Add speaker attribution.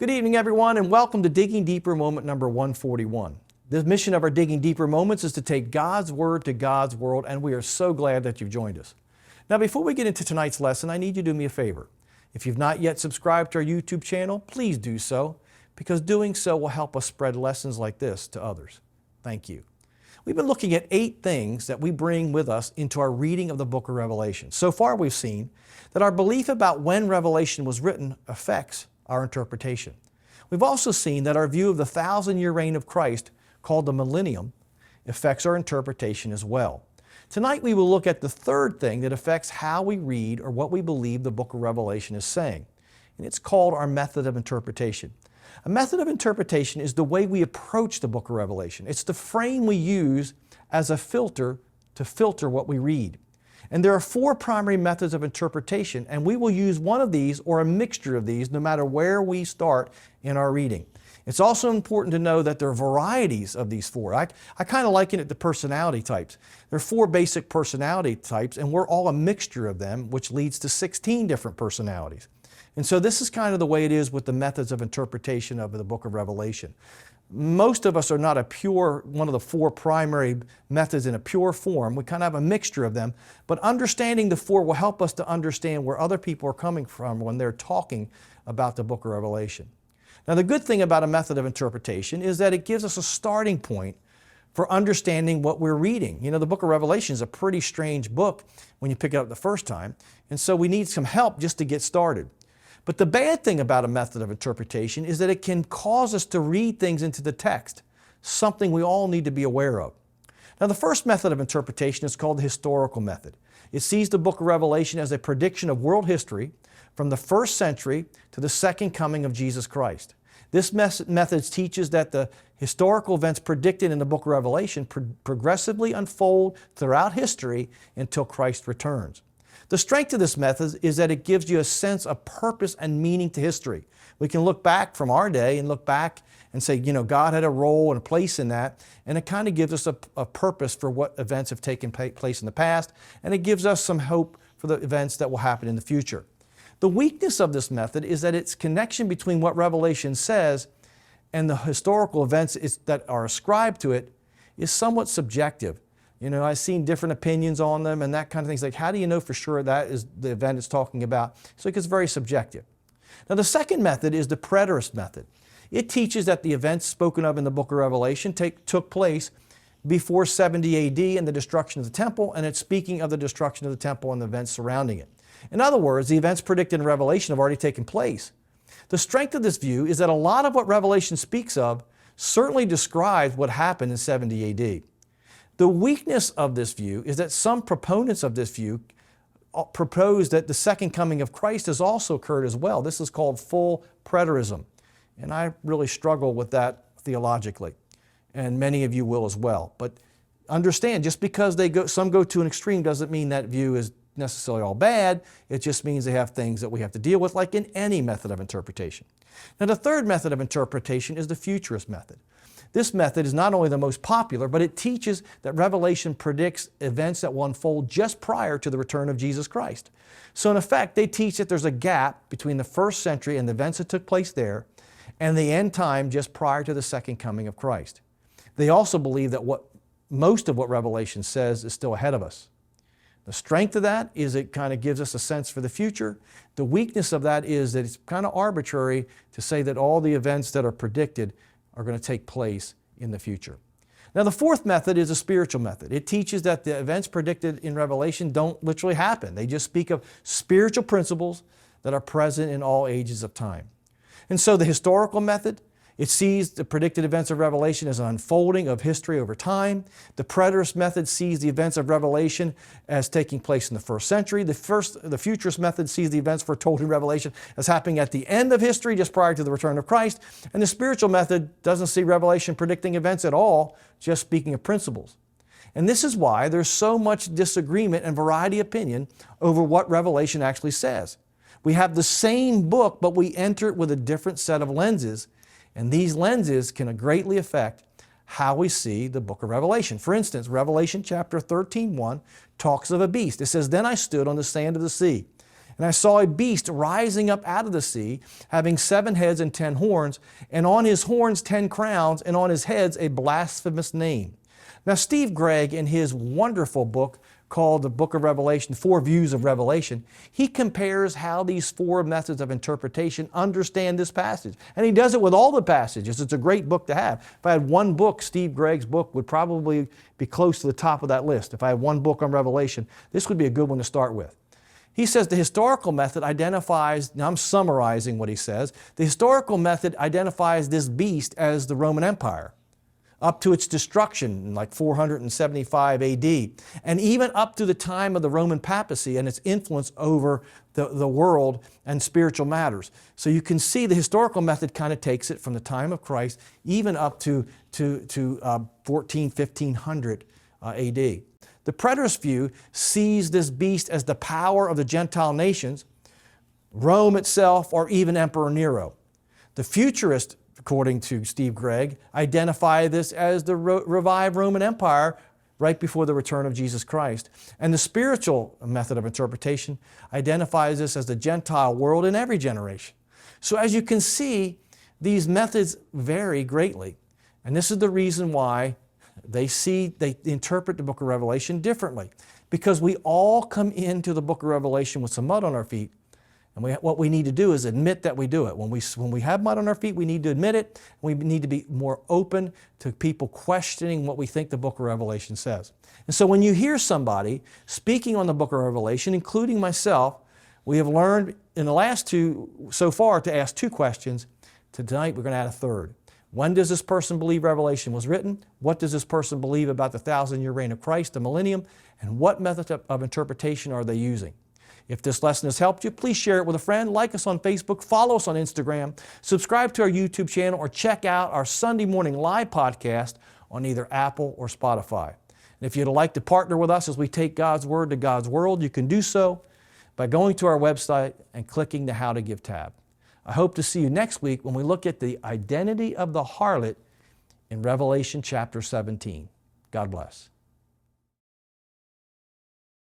Speaker 1: Good evening, everyone, and welcome to Digging Deeper moment number 141. The mission of our Digging Deeper moments is to take God's Word to God's world, and we are so glad that you've joined us. Now, before we get into tonight's lesson, I need you to do me a favor. If you've not yet subscribed to our YouTube channel, please do so, because doing so will help us spread lessons like this to others. Thank you. We've been looking at 8 things that we bring with us into our reading of the book of Revelation. So far, we've seen that our belief about when Revelation was written affects our interpretation. We've also seen that our view of the 1,000-year reign of Christ, called the millennium, affects our interpretation as well. Tonight we will look at the third thing that affects how we read or what we believe the book of Revelation is saying, and it's called our method of interpretation. A method of interpretation is the way we approach the book of Revelation. It's the frame we use as a filter to filter what we read. And there are 4 primary methods of interpretation, and we will use one of these or a mixture of these no matter where we start in our reading. It's also important to know that there are varieties of these 4. I kind of liken it to personality types. There are 4 basic personality types, and we're all a mixture of them, which leads to 16 different personalities. And so this is kind of the way it is with the methods of interpretation of the book of Revelation. Most of us are not one of the 4 primary methods in a pure form. We kind of have a mixture of them, but understanding the 4 will help us to understand where other people are coming from when they're talking about the book of Revelation. Now, the good thing about a method of interpretation is that it gives us a starting point for understanding what we're reading. You know, the book of Revelation is a pretty strange book when you pick it up the first time, and so we need some help just to get started. But the bad thing about a method of interpretation is that it can cause us to read things into the text, something we all need to be aware of. Now, the first method of interpretation is called the historical method. It sees the book of Revelation as a prediction of world history from the 1st century to the second coming of Jesus Christ. This method teaches that the historical events predicted in the book of Revelation progressively unfold throughout history until Christ returns. The strength of this method is that it gives you a sense of purpose and meaning to history. We can look back from our day and look back and say, you know, God had a role and a place in that, and it kind of gives us a purpose for what events have taken place in the past, and it gives us some hope for the events that will happen in the future. The weakness of this method is that its connection between what Revelation says and the historical events that are ascribed to it is somewhat subjective. You know, I've seen different opinions on them and that kind of things. Like, how do you know for sure that is the event it's talking about? So it gets very subjective. Now, the second method is the preterist method. It teaches that the events spoken of in the book of Revelation took place before 70 A.D. and the destruction of the temple, and it's speaking of the destruction of the temple and the events surrounding it. In other words, the events predicted in Revelation have already taken place. The strength of this view is that a lot of what Revelation speaks of certainly describes what happened in 70 A.D. The weakness of this view is that some proponents of this view propose that the second coming of Christ has also occurred as well. This is called full preterism, and I really struggle with that theologically, and many of you will as well. But understand, just because some go to an extreme doesn't mean that view is necessarily all bad. It just means they have things that we have to deal with, like in any method of interpretation. Now, the third method of interpretation is the futurist method. This method is not only the most popular, but it teaches that Revelation predicts events that will unfold just prior to the return of Jesus Christ. So in effect, they teach that there's a gap between the 1st century and the events that took place there and the end time just prior to the second coming of Christ. They also believe that most of what Revelation says is still ahead of us. The strength of that is it kind of gives us a sense for the future. The weakness of that is that it's kind of arbitrary to say that all the events that are predicted are going to take place in the future. Now, the fourth method is a spiritual method. It teaches that the events predicted in Revelation don't literally happen. They just speak of spiritual principles that are present in all ages of time. And so the historical method, it sees the predicted events of Revelation as an unfolding of history over time. The preterist method sees the events of Revelation as taking place in the 1st century. The futurist method sees the events foretold in Revelation as happening at the end of history, just prior to the return of Christ. And the spiritual method doesn't see Revelation predicting events at all, just speaking of principles. And this is why there's so much disagreement and variety of opinion over what Revelation actually says. We have the same book, but we enter it with a different set of lenses. And these lenses can greatly affect how we see the book of Revelation. For instance, Revelation chapter 13:1 talks of a beast. It says, "Then I stood on the sand of the sea, And I saw a beast rising up out of the sea, having 7 heads and 10 horns, and on his horns 10 crowns, and on his heads a blasphemous name. Now, Steve Gregg, in his wonderful book called the Book of Revelation, 4 Views of Revelation, he compares how these 4 methods of interpretation understand this passage. And he does it with all the passages. It's a great book to have. If I had one book, Steve Gregg's book would probably be close to the top of that list. If I had one book on Revelation, this would be a good one to start with. He says the historical method identifies, now I'm summarizing what he says, the historical method identifies this beast as the Roman Empire, up to its destruction in like 475 AD, and even up to the time of the Roman papacy and its influence over the world and spiritual matters. So you can see the historical method kind of takes it from the time of Christ even up to 1500 AD. The preterist view sees this beast as the power of the Gentile nations, Rome itself, or even Emperor Nero. The futurist, according to Steve Gregg, identify this as the revived Roman Empire right before the return of Jesus Christ. And the spiritual method of interpretation identifies this as the Gentile world in every generation. So as you can see, these methods vary greatly. And this is the reason why they interpret the book of Revelation differently. Because we all come into the book of Revelation with some mud on our feet. And what we need to do is admit that we do it. When we have mud on our feet, we need to admit it. We need to be more open to people questioning what we think the book of Revelation says. And so when you hear somebody speaking on the book of Revelation, including myself, we have learned in the last 2 so far to ask 2 questions. Tonight we're going to add a third. When does this person believe Revelation was written? What does this person believe about the 1,000-year reign of Christ, the millennium? And what method of interpretation are they using? If this lesson has helped you, please share it with a friend, like us on Facebook, follow us on Instagram, subscribe to our YouTube channel, or check out our Sunday morning live podcast on either Apple or Spotify. And if you'd like to partner with us as we take God's Word to God's world, you can do so by going to our website and clicking the How to Give tab. I hope to see you next week when we look at the identity of the harlot in Revelation chapter 17. God bless.